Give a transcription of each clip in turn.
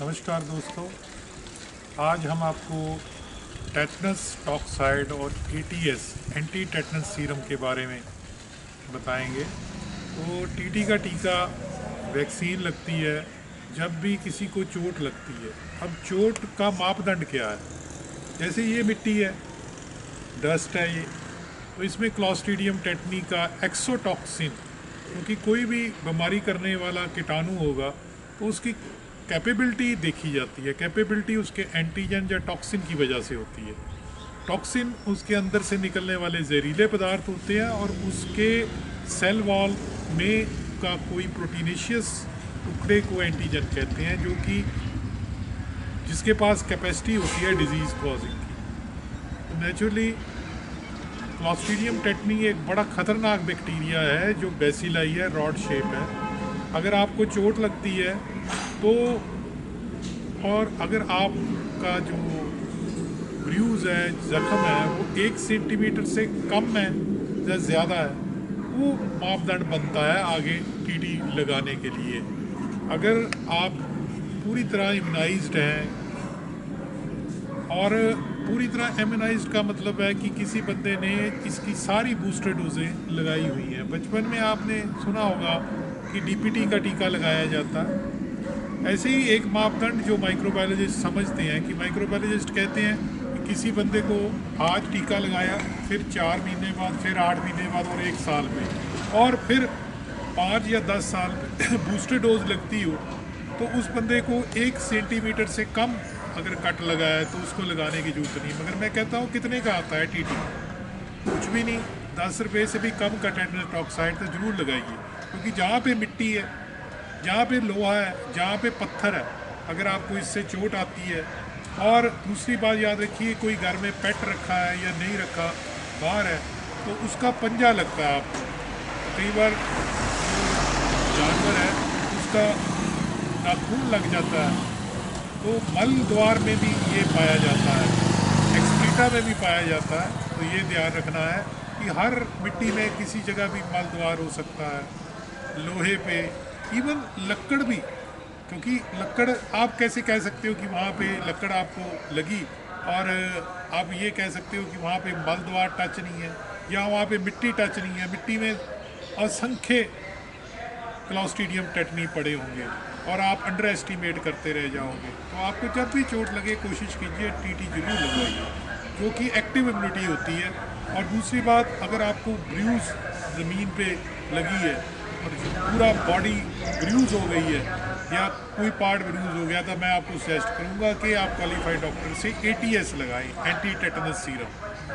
नमस्कार दोस्तों, आज हम आपको टेटनस टॉक्साइड और एटीएस एंटी टेटनस सीरम के बारे में बताएंगे। तो टीटी का टीका वैक्सीन लगती है जब भी किसी को चोट लगती है। अब चोट का मापदंड क्या है? जैसे ये मिट्टी है, डस्ट है ये, तो इसमें क्लॉस्ट्रीडियम टेटनी का एक्सोटॉक्सिन, क्योंकि कोई भी बीमारी करने वाला कीटाणु होगा तो उसकी कैपेबिलिटी देखी जाती है। कैपेबिलिटी उसके एंटीजन या टॉक्सिन की वजह से होती है। टॉक्सिन उसके अंदर से निकलने वाले जहरीले पदार्थ होते हैं और उसके सेल वॉल में का कोई प्रोटीनेशियस टुकड़े को एंटीजन कहते हैं, जो कि जिसके पास कैपेसिटी होती है डिजीज़ कॉजिंग की। तो नेचुरली क्लॉस्ट्रीडियम टेटनी एक बड़ा ख़तरनाक बैक्टीरिया है जो बैसिलाई है, रॉड शेप है। अगर आपको चोट लगती है तो, और अगर आपका जो ब्रूज है, ज़ख्म है, वो 1 सेंटीमीटर से कम है या ज़्यादा है, वो मापदंड बनता है आगे टीटी लगाने के लिए। अगर आप पूरी तरह इम्यूनाइज्ड हैं, और पूरी तरह इम्यूनाइज्ड का मतलब है कि किसी बंदे ने इसकी सारी बूस्टर डोजें लगाई हुई हैं। बचपन में आपने सुना होगा कि डीपीटी का टीका लगाया जाता है। ऐसे ही एक मापदंड जो माइक्रोबायोलॉजिस्ट समझते हैं कि माइक्रोबायोलॉजिस्ट कहते हैं कि किसी बंदे को आज टीका लगाया, फिर 4 महीने बाद, फिर 8 महीने बाद और 1 साल में, और फिर 5 या 10 साल में बूस्टर डोज लगती हो, तो उस बंदे को 1 सेंटीमीटर से कम अगर कट लगा है तो उसको लगाने की जरूरत नहीं। मगर मैं कहता हूँ कितने का आता है टीटी? कुछ भी नहीं। 10 रुपये से भी कम का टेटनस टॉक्साइड तो ज़रूर लगाइए, क्योंकि जहाँ पे मिट्टी है, जहाँ पे लोहा है, जहाँ पे पत्थर है, अगर आपको इससे चोट आती है। और दूसरी बात याद रखिए, कोई घर में पेट रखा है या नहीं रखा, बाहर है, तो उसका पंजा लगता है आपको। कई बार जो जानवर है उसका नाखून लग जाता है, तो मल द्वार में भी ये पाया जाता है, एक्सक्रीटा में भी पाया जाता है। तो ये ध्यान रखना है कि हर मिट्टी में किसी जगह भी मल द्वार हो सकता है, लोहे पे, इवन लकड़ भी। क्योंकि लकड़, आप कैसे कह सकते हो कि वहाँ पे लकड़ आपको लगी, और आप ये कह सकते हो कि वहाँ पे मल द्वार टच नहीं है या वहाँ पे मिट्टी टच नहीं है? मिट्टी में असंख्य क्लॉस्ट्रीडियम टेटनी पड़े होंगे और आप अंडर एस्टिमेट करते रह जाओगे। तो आपको जब भी चोट लगे कोशिश कीजिए टीटी जरूर लगवाइए, जो कि एक्टिव इम्यूनिटी होती है। और दूसरी बात, अगर आपको ब्रूज ज़मीन पे लगी है और पूरा बॉडी ब्रूज हो गई है या कोई पार्ट ब्रूज हो गया, तो मैं आपको सजेस्ट करूँगा कि आप क्वालिफाइड डॉक्टर से एटीएस लगाएं, एंटी टेटनस सीरम।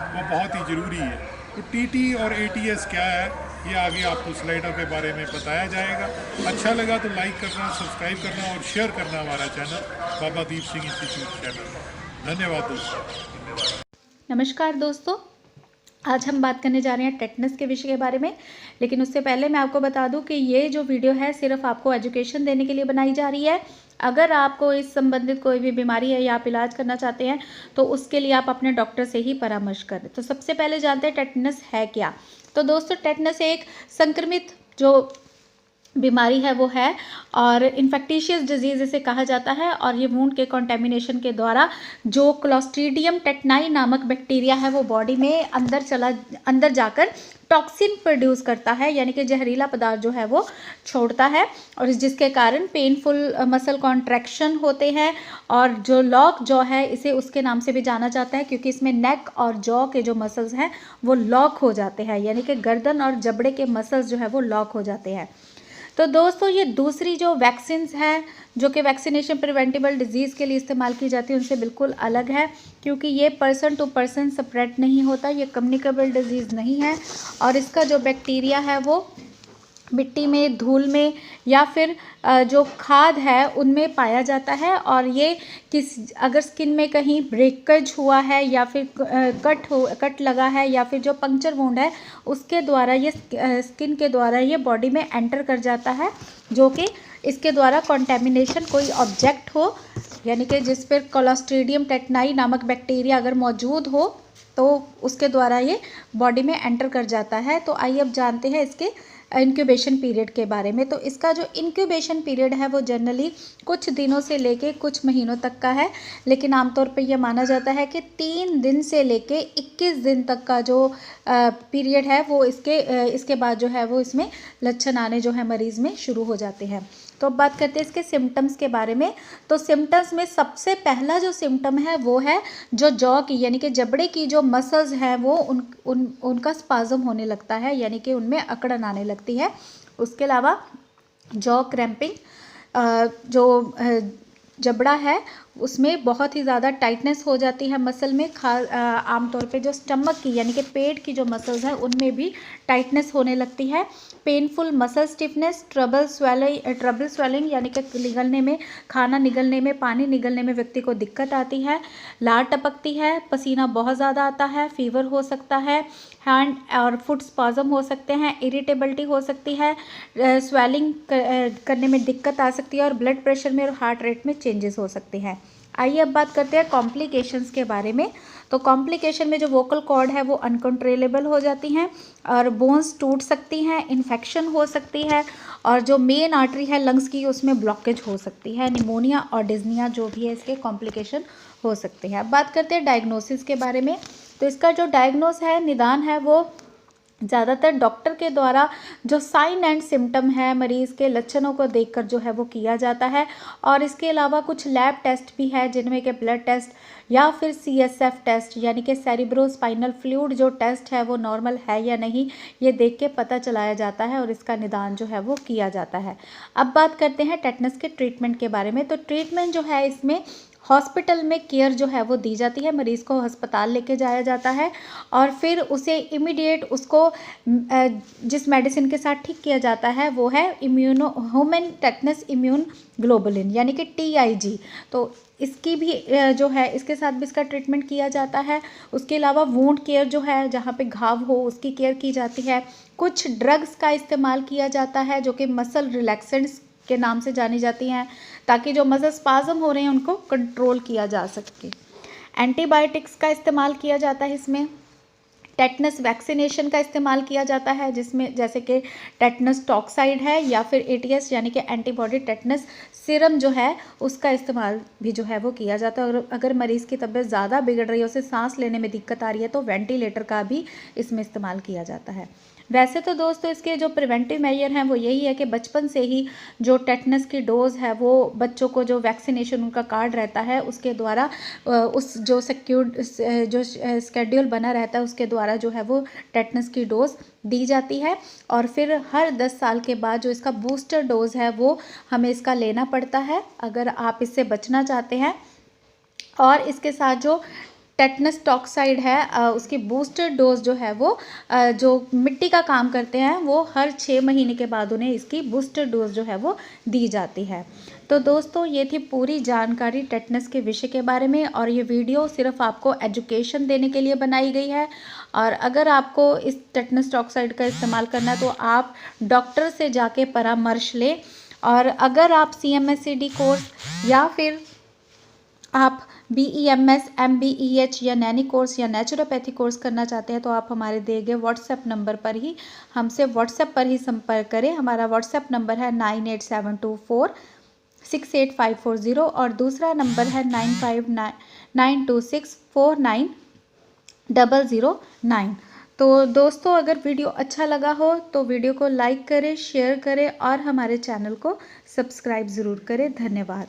वो बहुत ही ज़रूरी है। तो टीटी और एटीएस क्या है, ये आगे आपको स्लाइडों के बारे में बताया जाएगा। अच्छा लगा तो लाइक करना, सब्सक्राइब करना और शेयर करना हमारा channel, Baba Deep Singh institute channel. धन्यवाद दोस्तों। नमस्कार दोस्तों, आज हम बात करने जा रहे हैं टेटनस के विषय के बारे में। लेकिन उससे पहले मैं आपको बता दूं कि ये जो वीडियो है सिर्फ आपको एजुकेशन देने के लिए बनाई जा रही है। अगर आपको इस संबंधित कोई भी बीमारी है या आप इलाज करना चाहते हैं तो उसके लिए आप अपने डॉक्टर से ही परामर्श करें। तो सबसे पहले जानते हैं टेटनस है क्या। तो दोस्तों, टेटनस एक संक्रमित जो बीमारी है वो है, और इन्फेक्टिशियस डिजीज़ इसे कहा जाता है। और ये वूंड के कंटेमिनेशन के द्वारा जो क्लॉस्ट्रीडियम टेटनाई नामक बैक्टीरिया है वो बॉडी में अंदर जाकर टॉक्सिन प्रोड्यूस करता है, यानी कि जहरीला पदार्थ जो है वो छोड़ता है, और जिसके कारण पेनफुल मसल कॉन्ट्रैक्शन होते हैं। और जो लॉक जॉ है, इसे उसके नाम से भी जाना जाता है क्योंकि इसमें नेक और जॉ के जो मसल्स हैं वो लॉक हो जाते हैं, यानी कि गर्दन और जबड़े के मसल्स जो है वो लॉक हो जाते हैं। तो दोस्तों, ये दूसरी जो वैक्सीन्स हैं जो कि वैक्सीनेशन प्रिवेंटेबल डिजीज़ के लिए इस्तेमाल की जाती है उनसे बिल्कुल अलग है, क्योंकि ये पर्सन टू पर्सन स्प्रेड नहीं होता, ये कम्युनिकेबल डिजीज़ नहीं है। और इसका जो बैक्टीरिया है वो मिट्टी में, धूल में या फिर जो खाद है उनमें पाया जाता है। और ये अगर स्किन में कहीं ब्रेकेज हुआ है या फिर कट लगा है या फिर जो पंक्चर वुंड है उसके द्वारा ये स्किन के द्वारा ये बॉडी में एंटर कर जाता है, जो कि इसके द्वारा कंटेमिनेशन कोई ऑब्जेक्ट हो, यानी कि जिस पर क्लॉस्ट्रीडियम टेटनाई नामक बैक्टीरिया अगर मौजूद हो तो उसके द्वारा ये बॉडी में एंटर कर जाता है। तो आइए अब जानते हैं इसके इंक्यूबेशन पीरियड के बारे में। तो इसका जो इंक्यूबेशन पीरियड है वो जनरली कुछ दिनों से लेके कुछ महीनों तक का है, लेकिन आमतौर पे ये माना जाता है कि 3 दिन से लेके 21 दिन तक का जो पीरियड है वो इसके बाद जो है वो इसमें लक्षण आने जो है मरीज़ में शुरू हो जाते हैं। तो अब बात करते हैं इसके सिम्टम्स के बारे में। तो सिम्टम्स में सबसे पहला जो सिम्टम है वो है जो जॉ की यानी कि जबड़े की जो मसल्स हैं वो उनका स्पाज़म होने लगता है, यानी कि उनमें अकड़न आने लगती है। उसके अलावा जॉ क्रैम्पिंग, जो जबड़ा है उसमें बहुत ही ज़्यादा टाइटनेस हो जाती है मसल में। आमतौर पे जो स्टमक की यानी कि पेट की जो मसल्स हैं उनमें भी टाइटनेस होने लगती है। Painful muscle stiffness, trouble swelling यानी कि निगलने में, खाना निगलने में, पानी निगलने में व्यक्ति को दिक्कत आती है। लार टपकती है, पसीना बहुत ज़्यादा आता है, फीवर हो सकता है, हैंड और फुट स्पाज़म हो सकते हैं, इरिटेबिलिटी हो सकती है, स्वेलिंग करने में दिक्कत आ सकती है और ब्लड प्रेशर में और हार्ट रेट में चेंजेस हो सकते हैं। आइए अब बात करते हैं कॉम्प्लिकेशंस के बारे में। तो कॉम्प्लिकेशन में जो वोकल कॉर्ड है वो अनकंट्रोलेबल हो जाती हैं और बोन्स टूट सकती हैं, इन्फेक्शन हो सकती है और जो मेन आर्टरी है लंग्स की उसमें ब्लॉकेज हो सकती है, निमोनिया और डिज्निया जो भी है इसके कॉम्प्लिकेशन हो सकते हैं। अब बात करते हैं डायग्नोसिस के बारे में। तो इसका जो डायग्नोस है, निदान है, वो ज़्यादातर डॉक्टर के द्वारा जो साइन एंड सिम्टम है मरीज़ के लक्षणों को देखकर जो है वो किया जाता है। और इसके अलावा कुछ लैब टेस्ट भी है जिनमें कि ब्लड टेस्ट या फिर CSF टेस्ट यानी कि सेरिब्रोस्पाइनल फ्लूइड जो टेस्ट है वो नॉर्मल है या नहीं, ये देख के पता चलाया जाता है और इसका निदान जो है वो किया जाता है। अब बात करते हैं टेटनस के ट्रीटमेंट के बारे में। तो ट्रीटमेंट जो है इसमें हॉस्पिटल में केयर जो है वो दी जाती है, मरीज़ को अस्पताल लेके जाया जाता है और फिर उसे इमीडिएट उसको जिस मेडिसिन के साथ ठीक किया जाता है वो है ह्यूमन टेटनस इम्यून ग्लोबुलिन यानी कि TIG। तो इसकी भी जो है इसके साथ भी इसका ट्रीटमेंट किया जाता है। उसके अलावा वुंड केयर जो है, जहाँ पे घाव हो उसकी केयर की जाती है। कुछ ड्रग्स का इस्तेमाल किया जाता है जो कि मसल रिलैक्सेंट्स के नाम से जानी जाती हैं, ताकि जो मसल स्पाज़म हो रहे हैं उनको कंट्रोल किया जा सके। एंटीबायोटिक्स का इस्तेमाल किया जाता है इसमें। टेटनस वैक्सीनेशन का इस्तेमाल किया जाता है जिसमें जैसे कि टेटनस टॉक्साइड है या फिर ATS यानी कि एंटीबॉडी टेटनस सीरम जो है उसका इस्तेमाल भी जो है वो किया जाता है। और अगर मरीज़ की तबीयत ज़्यादा बिगड़ रही है, उसे सांस लेने में दिक्कत आ रही है, तो वेंटिलेटर का भी इसमें इस्तेमाल किया जाता है। वैसे तो दोस्तों इसके जो प्रिवेंटिव मेजर हैं वो यही है कि बचपन से ही जो टेटनस की डोज़ है वो बच्चों को जो वैक्सीनेशन उनका कार्ड रहता है उसके द्वारा उस जो स्केड्यूल बना रहता है उसके द्वारा जो है वो टेटनस की डोज़ दी जाती है। और फिर हर 10 साल के बाद जो इसका बूस्टर डोज़ है वो हमें इसका लेना पड़ता है अगर आप इससे बचना चाहते हैं। और इसके साथ जो टेटनस टॉक्साइड है उसकी बूस्टर डोज जो है वो जो मिट्टी का काम करते हैं वो हर 6 महीने के बाद उन्हें इसकी बूस्टर डोज जो है वो दी जाती है। तो दोस्तों ये थी पूरी जानकारी टेटनस के विषय के बारे में और ये वीडियो सिर्फ आपको एजुकेशन देने के लिए बनाई गई है। और अगर आपको इस टेटनस टॉक्साइड का इस्तेमाल करना है तो आप डॉक्टर से जाके परामर्श लें। और अगर आप CMSCD कोर्स या फिर आप BEMS, MBEH या नैनी कोर्स या नेचुरोपैथी कोर्स करना चाहते हैं तो आप हमारे दिए गए व्हाट्सएप नंबर पर ही हमसे व्हाट्सएप पर ही संपर्क करें। हमारा व्हाट्सएप नंबर है 9872468540 और दूसरा नंबर है 9592649009। तो दोस्तों अगर वीडियो अच्छा लगा हो तो वीडियो को लाइक करें, शेयर करें और हमारे चैनल को सब्सक्राइब ज़रूर करें। धन्यवाद।